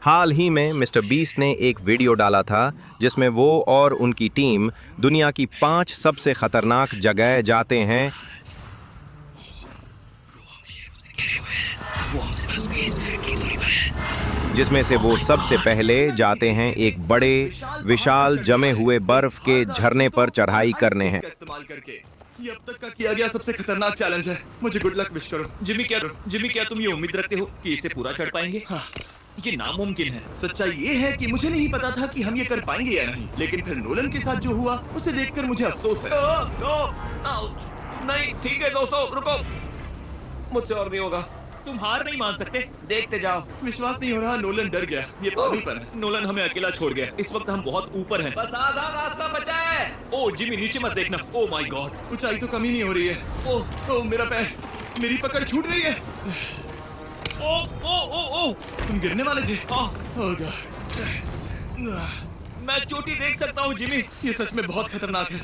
हाल ही में mister beast ने एक वीडियो डाला था जिसमें वो और उनकी टीम दुनिया की 5 सबसे खतरनाक जगह जाते हैं, जिसमें से वो सबसे पहले जाते हैं एक बड़े विशाल जमे हुए बर्फ के झरने पर चढ़ाई करने हैं। ये अब तक का किया गया सबसे खतरनाक चैलेंज है। मुझे गुड लक विश करो। जिमी, क्या तुम ये उम्मीद रखते हो कि इसे पूरा चढ़ पाएंगे? हाँ, ये नामुमकिन है। सच्चाई ये है कि मुझे नहीं पता था कि हम ये कर पाएंगे या नहीं, लेकिन फिर नोलन के साथ जो हुआ उसे देखकर मुझे अफसोस है। नहीं, ठीक है दोस्तों, रुको, मुझसे और नहीं होगा। तुम हार नहीं मान सकते। देखते जाओ। विश्वास नहीं हो रहा, नोलन डर गया। ये पानी पर है। नोलन हमें अकेला छोड़ गया। इस वक्त हम बहुत ऊपर हैं। बस आधा रास्ता बचा है। ओ जिमी, नीचे मत देखना। ओ माय गॉड, ऊंचाई तो कमी नहीं हो रही है। ओ मेरा पैर, मेरी पकड़ छूट रही है। ओ तुम गिरने वाले थे। ओह गॉड, मैं चोटी देख सकता हूँ जिमी। ये सच में बहुत खतरनाक है।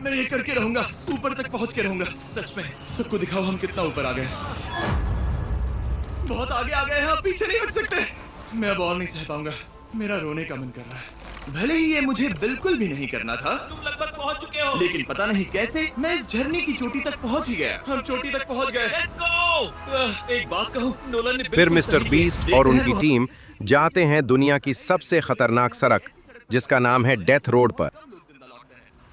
मैं ये करके रहूंगा, ऊपर तक पहुंच के रहूंगा। सच में सबको दिखाओ हम कितना ऊपर आ गए। बहुत आगे आ गए हैं, आप पीछे नहीं हट सकते। मैं अब और नहीं सह पाऊंगा, मेरा रोने का मन कर रहा है। भले ही ये मुझे बिल्कुल भी नहीं करना था। तुम लगभग पहुंच चुके हो, लेकिन पता नहीं कैसे मैं इस झरने की चोटी तक पहुंच ही गया। हम चोटी तक पहुंच गए। Let's go. एक बात कहूं, नोलन ने फिर मिस्टर बीस्ट और उनकी टीम जाते हैं दुनिया की सबसे खतरनाक सड़क, जिसका नाम है डेथ रोड पर।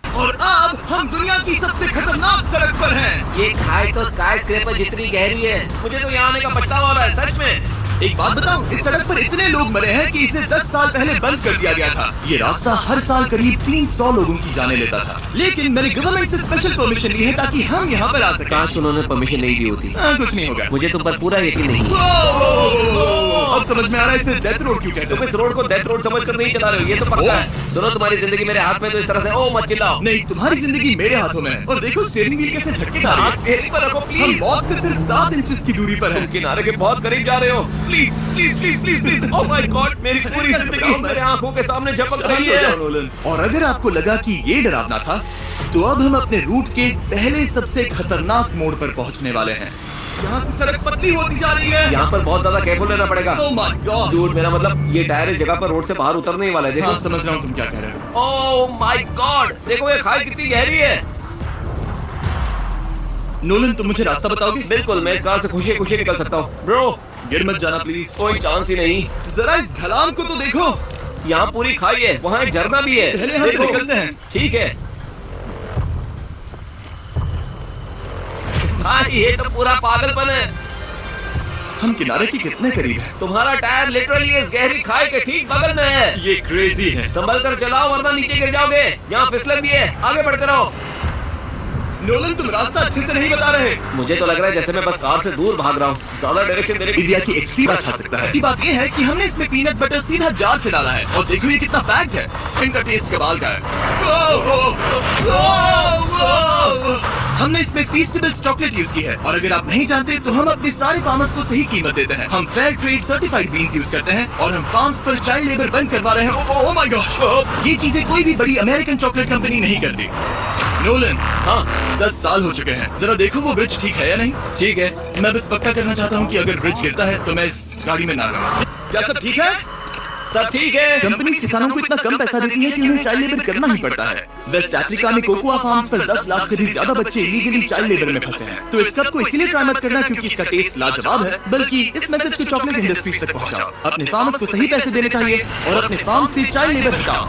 और अब हम दुनिया की सबसे खतरनाक सड़क पर हैं। ये खाई तो स्काई स्क्रैपर जितनी गहरी है। मुझे तो यहाँ आने का पछतावा हो रहा है, सच में। एक बात बताऊं, इस सड़क पर इतने लोग मरे हैं कि इसे 10 साल पहले बंद कर दिया गया था। ये रास्ता हर साल करीब 300 लोगों की जाने लेता था, लेकिन मैंने गवर्नमेंट से स्पेशल परमिशन ली है ताकि हम यहाँ पर आ सकें। काश उन्होंने परमिशन नहीं दी होती। कुछ नहीं होगा। मुझे तुम पर पूरा यकीन नहीं। अब समझ में आ रहा है इसे डेथ रोड क्यों कहते हैं। तुम इस रोड को डेथ रोड समझकर नहीं चला रहे हो, ये तो पक्का है। सुनो, तुम्हारी जिंदगी मेरे हाथ में, तो इस तरह से ओ मत चिल्लाओ। नहीं, तुम्हारी जिंदगी मेरे हाथों में है। और देखो स्टीयरिंग व्हील कैसे झटके खा रही है। स्टीयरिंग पर रखो हम प्लीज। मौत से सिर्फ 7 इंचेस की दूरी पर तुम हैं। किनारे के बहुत करीब जा रहे हो। Please please please please please. Oh my God, मेरी पूरी जिंदगी मेरे आंखों के सामने झपक रही है। और अगर आपको लगा कि ये डरावना था, तो अब हम अपने रूट के पहले सबसे खतरनाक मोड़ पर पहुंचने वाले हैं। यहाँ से सड़क पतली होती जा रही है। यहाँ पर बहुत ज्यादा केयरफुल रहना पड़ेगा। Oh my God! डूड, मेरा मतलब ये टायर इस जगह पर रोड से बाहर उतरने ही वाला है। देखो। हाँ, समझ रहा हूँ तुम क्या कह रहे हो। ओह माय गॉड, देखो ये खाई कितनी गहरी है। नोलन, तुम मुझे रास्ता बताओगे? बिल्कुल, मैं इस कार से खुशी खुशी निकल सकता हूँ। ब्रो, गिर मत जाना प्लीज। कोई चांस ही नहीं। जरा इस ढलान को तो देखो। यहाँ पूरी खाई है, वहाँ एक झरना भी है। पहले हम देखो। निकलते हैं। ठीक है। हाँ, ये तो पूरा पागलपन है। हम किनारे के कितने करीब हैं? तुम्हारा टायर लिटरली इस गहरी खाई के ठीक बगल में है। ये क्रेजी है। संभल कर चलाओ वरना नीचे गिर जाओगे। यहाँ फिसलन भी है, आगे बढ़ते रहो। नोलन, तुम रास्ता अच्छे से नहीं बता रहे। मुझे तो लग रहा है जैसे मैं बस कार से दूर भाग रहा हूँ। ज्यादा डायरेक्शन देने इंडिया की एक्सट्रीम अच्छा सकता है। बात ये है कि हमने इसमें पीनट बटर सीधा जार से डाला है, और देखो ये कितना पैक्ड है। इनका टेस्ट कमाल का है। हमने इसमें फीस्टेबल्स चॉकलेट यूज की है, और अगर आप नहीं जानते तो हम अपने सारे फार्मर्स को सही कीमत देते हैं। हम fair trade certified beans use करते हैं, और हम फार्म्स पर चाइल्ड लेबर बंद करवा रहे हैं। ओह माय गॉड, ये चीजें कोई भी बड़ी अमेरिकन चॉकलेट कंपनी नहीं करती। नोलन, हाँ, 10 साल हो चुके हैं। जरा देखो वो ब्रिज ठीक है या नहीं। ठीक है। मैं बस पक्का करना चाहता हूँ कि अगर ब्रिज गिरता है तो मैं इस गाड़ी में ना रहूं। क्या सब ठीक है? सब ठीक है। कंपनी किसानों को इतना कम पैसा देती है कि उन्हें चाइल्ड लेबर करना ही पड़ता है। वेस्ट अफ्रीका में कोकोआ फार्म्स पर 10 लाख से भी ज्यादा बच्चे इलीगली चाइल्ड लेबर में फंसे हैं। तो इस सब को इसीलिए ट्राई मत करना क्योंकि इसका टेस्ट लाजवाब है, बल्कि इस मैसेज को चॉकलेट इंडस्ट्रीज तक पहुंचाओ। अपने फार्मर्स को सही पैसे देने चाहिए और अपने फार्म से चाइल्ड लेबर हटाओ।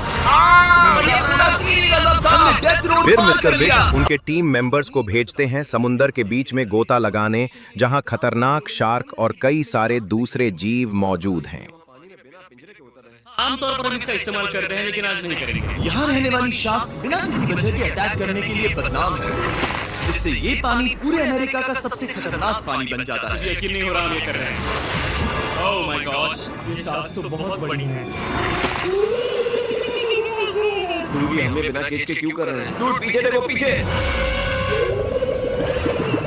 फिर मिस्टर बिस्ट उनके टीम मेंबर्स को भेजते हैं समुंदर के बीच में गोता लगाने, जहां खतरनाक शार्क और कई सारे दूसरे जीव मौजूद हैं। आमतौर पर हम इसका इस्तेमाल करते हैं, लेकिन आज नहीं करेंगे। यहाँ रहने वाली शार्क्स बिना किसी वजह के अटैक करने के लिए बदनाम है, जिससे ये पानी पूरे अमेरिका का सबसे खतरनाक पानी बन जाता है। यकीन नहीं हो रहा हम ये कर रहे हैं। ओह माय गॉड, ये शार्क तो बहुत बड़ी है। डूड, हमें बिना केस के क्यों कर रहे हैं? डूड, पीछे देखो, पीछे।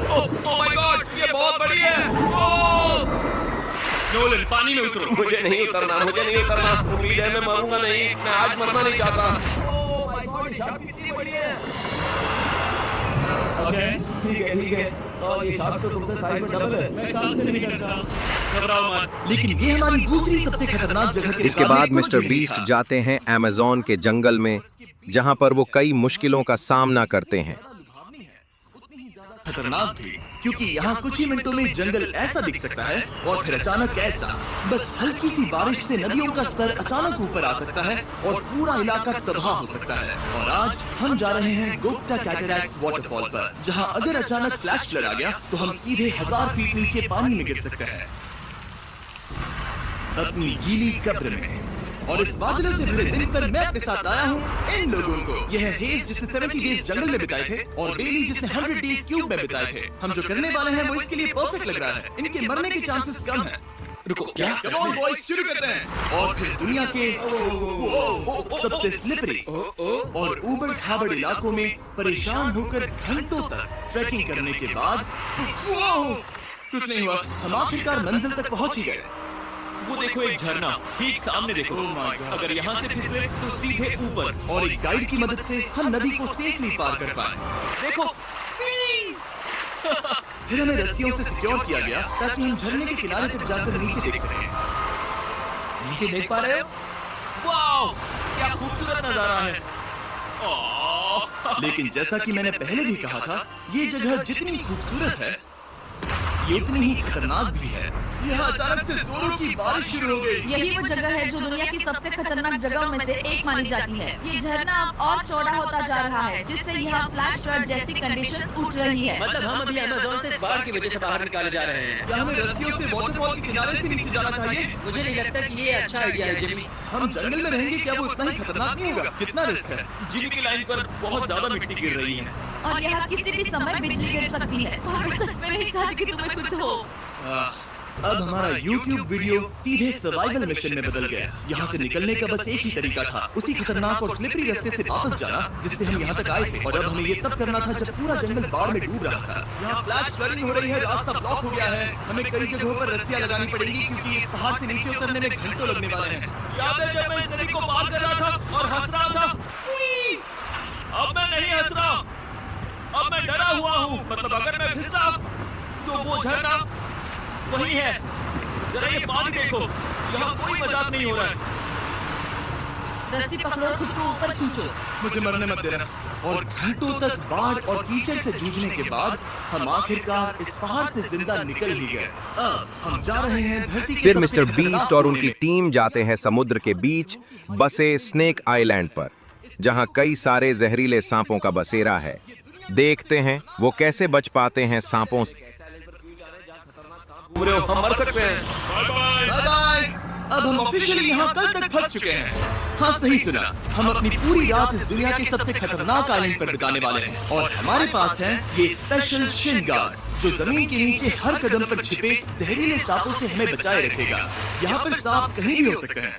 ओह माय गॉड, ये बहुत बड़ी है। नोलन, पानी में उतरो। मुझे नहीं उतरना, मुझे नहीं उतरना। उम्मीद है मैं मरूंगा नहीं। मैं आज मरना नहीं चाहता। ओह माय गॉड, शार्क कितनी बड़ी है। ओके ठीक है। और ये शार्क तो तुमसे साइज में डबल है। मैं शार्क से नहीं डरता, घबराओ मत। लेकिन ये हमारी दूसरी सबसे खतरनाक जगह के इसके मुकाबले बाद कुछ मिस्टर भी नहीं बीस्ट था। जाते हैं अमेज़न के जंगल में, जहां पर वो कई मुश्किलों का सामना करते हैं। खतरनाक भी, क्योंकि यहाँ कुछ ही मिनटों में जंगल ऐसा दिख सकता है और फिर अचानक ऐसा। बस हल्की सी बारिश से नदियों का स्तर अचानक ऊपर आ सकता है और पूरा इलाका तबाह हो सकता है। और आज हम जा रहे हैं गोप्ता कैटरैक्ट्स वाटरफॉल पर, जहाँ अगर अचानक फ्लैश फ्लड आ गया तो हम सीधे 1000 फीट नीचे पानी में गिर सकते हैं, अपनी गीली कब्र में। और इस बादलों से भरे दिन पर मैं अपने साथ आया हूँ इन लोगों को। यह है हेज जिसने 70 डेज जंगल में बिताए थे और बेली जिसने 100 डेज क्यूब में बिताए थे। हम जो करने वाले हैं वो इसके लिए परफेक्ट लग रहा है। इनके मरने के चांसेस कम हैं। रुको, क्या? कम ऑन बॉयज, शुरू करते हैं। और फिर दुनिया के सबसे स्लिपरी और ऊबड़ खाबड़ इलाकों में परेशान होकर घंटों तक ट्रैकिंग करने के बाद कुछ नहीं हुआ, हम आखिरकार मंजिल तक पहुंच ही गए। वो देखो एक झरना, ठीक सामने देखो। अगर यहाँ से फिसले तो सीधे ऊपर। और एक गाइड की मदद से हम नदी को सेफली पार कर पाए। देखो, फिर हमें रस्सियों से सिक्योर किया गया ताकि हम झरने के किनारे तक जाकर नीचे देख सकें। नीचे देख पा रहे हो? वाओ, क्या खूबसूरत नजारा है। लेकिन जैसा कि मैंने पहले भी कहा था, ये जगह जितनी खूबसूरत है ये उतनी ही खतरनाक भी है। यहाँ अचानक से जोरों की बारिश शुरू हो गई। यही वो जगह है जो दुनिया की सबसे खतरनाक जगहों में से एक मानी जाती है। ये झरना अब और चौड़ा होता जा रहा है, जिससे यहाँ फ्लैश फ्लड जैसी कंडीशंस उठ रही है। मतलब हम अभी अमेज़न से बाढ़ की वजह से बाहर निकाले जा रहे हैं। क्या हमें रस्सियों से वाटरफॉल के किनारे से नीचे जाना चाहिए? मुझे नहीं लगता कि ये अच्छा आइडिया है जिमी। हम जंगल में रहेंगे, क्या वो उतना ही खतरनाक नहीं होगा? कितना रिस्क है? जिमी की लाइन पर बहुत ज्यादा मिट्टी गिर रही है। और यहाँ किसी भी समय बिजली गिर सकती है। और मैं सच में नहीं चाहती कि तुम्हें कुछ हो। अब हमारा YouTube वीडियो सीधे सर्वाइवल मिशन में बदल गया। यहाँ से निकलने का बस एक ही तरीका था, उसी खतरनाक और स्लिपरी रास्ते से वापस जाना जिससे हम यहाँ तक आए थे। और अब हमें ये तब करना था जब पूरा जंगल बाढ़ में डूब रहा था। यहाँ फ्लैश फ्लडिंग हो रही है, रास्ता ब्लॉक हो गया है। हमें कई जगहों पर रस्सियाँ लगानी पड़ेगी क्योंकि इस पहाड़ से नीचे उतरने में घंटों लगने वाले हैं। याद है जब मैं इस नदी को पार कर रहा था और हंस रहा था? अब मैं नहीं हंस रहा, अब मैं डरा हुआ हूँ। मतलब अगर मैं फिसला तो वो झरना वही है। जरा ये पानी देखो, यहाँ कोई मजाक नहीं हो रहा है। रस्सी पकड़ो, खुद को ऊपर खींचो। मुझे मरने मत देना। और घंटों तक बाढ़ और कीचड़ से जूझने के बाद हम आखिरकार इस पहाड़ से जिंदा निकल ही गए। अब हम जा रहे हैं धरती के फिर सबसे मिस्टर खतरनाक बीस्ट और कोने उनकी में। टीम जाते हैं समुद्र के बीच बसे स्नेक आइलैंड पर, जहां कई सारे जहरीले सांपों का बसेरा है। देखते हैं वो कैसे बच पाते हैं सांपों से। घूम रहे हो, हम मर सकते हैं। Bye bye. अब हम ऑफिशियली यहाँ कल तक फंस चुके हैं। हाँ, सही सुना। हम अपनी पूरी रात इस दुनिया के सबसे खतरनाक आइलैंड पर बिताने वाले हैं। और हमारे पास है ये स्पेशल शिन गार्ड्स, जो जमीन के नीचे हर कदम पर छिपे जहरीले सांपों से हमें बचाए रखेगा। यहाँ पर सांप कहीं भी हो सकते हैं।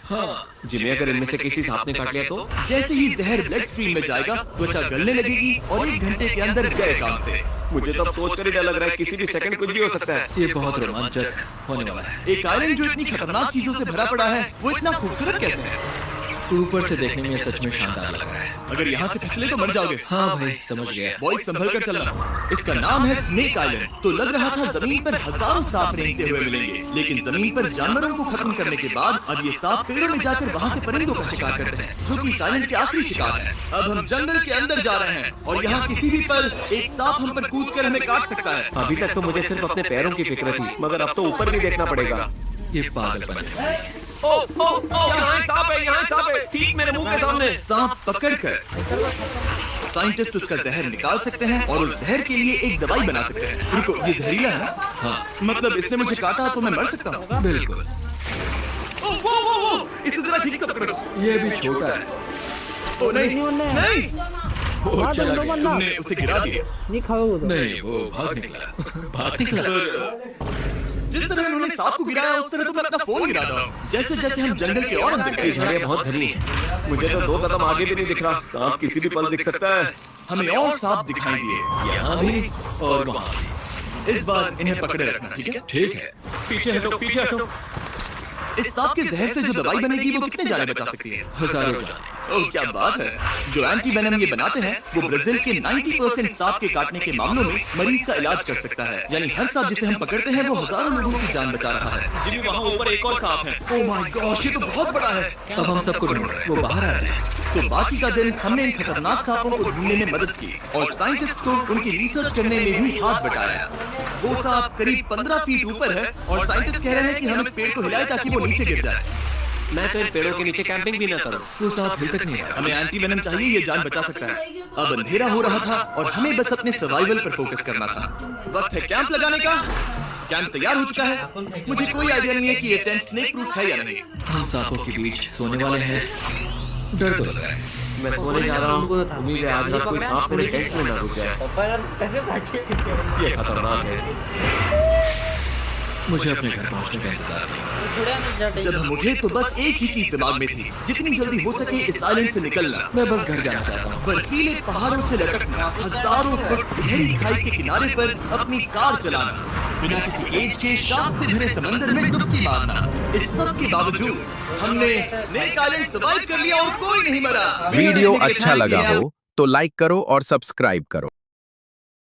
जिमी, अगर इनमें से किसी सांप ने काट लिया तो? जैसे ही जहर ब्लड स्ट्रीम में जाएगा, त्वचा गलने लगेगी और 1 घंटे के अंदर गए काम से। मुझे तो अब सोचकर ही डर लग रहा है, किसी भी सेकंड कुछ भी हो सकता है। ये बहुत रोमांचक होने वाला है। एक आइलैंड जो इतनी खतरनाक चीजों से भरा पड़ा है, वो इतना खूबसूरत कैसे है? ऊपर से देखने में ये सच में शानदार लग रहा है। अगर यहाँ से फिसले तो मर जाओगे। हाँ भाई, समझ गया। बॉयज, संभल कर चलना। इसका नाम है स्नेक आइलैंड। तो लग रहा था जमीन पर हजारों सांप रेंगते हुए मिलेंगे, लेकिन जमीन पर जानवरों को खत्म करने के बाद अब ये सांप पेड़ों में जाकर वहाँ से परिंदों का शिकार करते हैं, जो कि इस आइलैंड के आखिरी शिकार है। अब हम जंगल के अंदर जा रहे हैं और यहाँ किसी भी पल एक सांप हम पर कूद कर हमें काट सकता है। अभी तक तो मुझे सिर्फ अपने पैरों की फिक्र थी, मगर अब तो ऊपर भी देखना पड़ेगा। ये पागलपन है। यहाँ एक सांप है, यहाँ एक सांप है, ठीक मेरे मुंह के सामने। सांप पकड़कर साइंटिस्ट उसका जहर निकाल सकते हैं और उस जहर के लिए एक दवाई बना सकते हैं। रुको, ये जहरीला है ना? हाँ, मतलब इसने मुझे काटा तो मैं मर सकता हूँ? बिल्कुल। वो, इसे जरा ठीक से पकड़ो। ये भी छोटा है। ओ नहीं, नहीं, वो चला गया। तुमने उसे गिरा दिया। नहीं, वो भाग निकला। भाग निकला। जिस तरह उन्होंने सांप को गिराया, उस तरह तो मैं अपना फोन गिरा रहा हूँ। जैसे जैसे हम जंगल के और अंदर ये गए, झाड़ियाँ बहुत घनी है, मुझे तो 2 कदम आगे भी नहीं दिख रहा। सांप किसी भी पल दिख सकता है। हमें और सांप दिखाई दिए। यहाँ भी और वहाँ भी। इस बार इन्हें पकड़े रखना, ठीक है? ठीक है। पीछे हटो, पीछे हटो। इस सांप के जहर से जो दवाई बनेगी वो कितने जाने बचा सकती है? हजारों जाने। ओह क्या बात है। जो एंटी वेनम ये बनाते हैं वो ब्राजील के 90% सांप के काटने के मामलों में मरीज का इलाज कर सकता है। यानी हर सांप जिसे हम पकड़ते हैं वो हजारों लोगों की जान बचा रहा है। जिमी वहाँ ऊपर एक और सांप है। ओह माय गॉड, ये तो बहुत बड़ा है। अब हम सबको ढूंढ रहे हैं, वो बाहर आ रहे हैं। तो बाकी का दिन हमने इन खतरनाक सांपों को ढूंढने में मदद की और साइंटिस्ट को उनकी रिसर्च करने में भी हाथ बटाया। वो सांप करीब 15 फीट ऊपर है और साइंटिस्ट कह रहे हैं कि हम इस पेड़ को हिलाएं ताकि वो नीचे गिर जाए। मैं तो इन पेड़ों के नीचे कैंपिंग भी ना करूं। वो सांप हिल तक नहीं आ रहा। हमें एंटी वेनम चाहिए, ये जान बचा सकता है। अब अंधेरा हो रहा था और हमें बस अपने सर्वाइवल पर फोकस करना था। वक्त है कैंप लगाने का। कैंप तैयार हो चुका है। मुझे कोई आइडिया नहीं है कि ये टेंट स्नेक प्रूफ है या नहीं। हम सांपों के बीच सोने वाले हैं। डर तो लग रहा है। मैं सोने जा रहा हूँ। उम्मीद है आज रात कोई सांप मेरे टेंट में ना रुक जाए। ये खतरनाक है। मुझे अपने घर पहुंचने का इंतजार नहीं। जब हम उठे तो बस एक ही चीज दिमाग में थी, जितनी जल्दी हो सके इस आइलैंड से निकलना। मैं बस घर जाना चाहता हूँ। बर्फीले पहाड़ों से लटकना, हजारों फुट गहरी खाई के किनारे पर अपनी कार चलाना, बिना किसी केज के शांत से भरे समंदर में डुबकी मारना। इस सब के बावजूद हमने स्नेक आइलैंड सर्वाइव कर लिया और कोई नहीं मरा। वीडियो अच्छा लगा हो तो लाइक करो और सब्सक्राइब करो।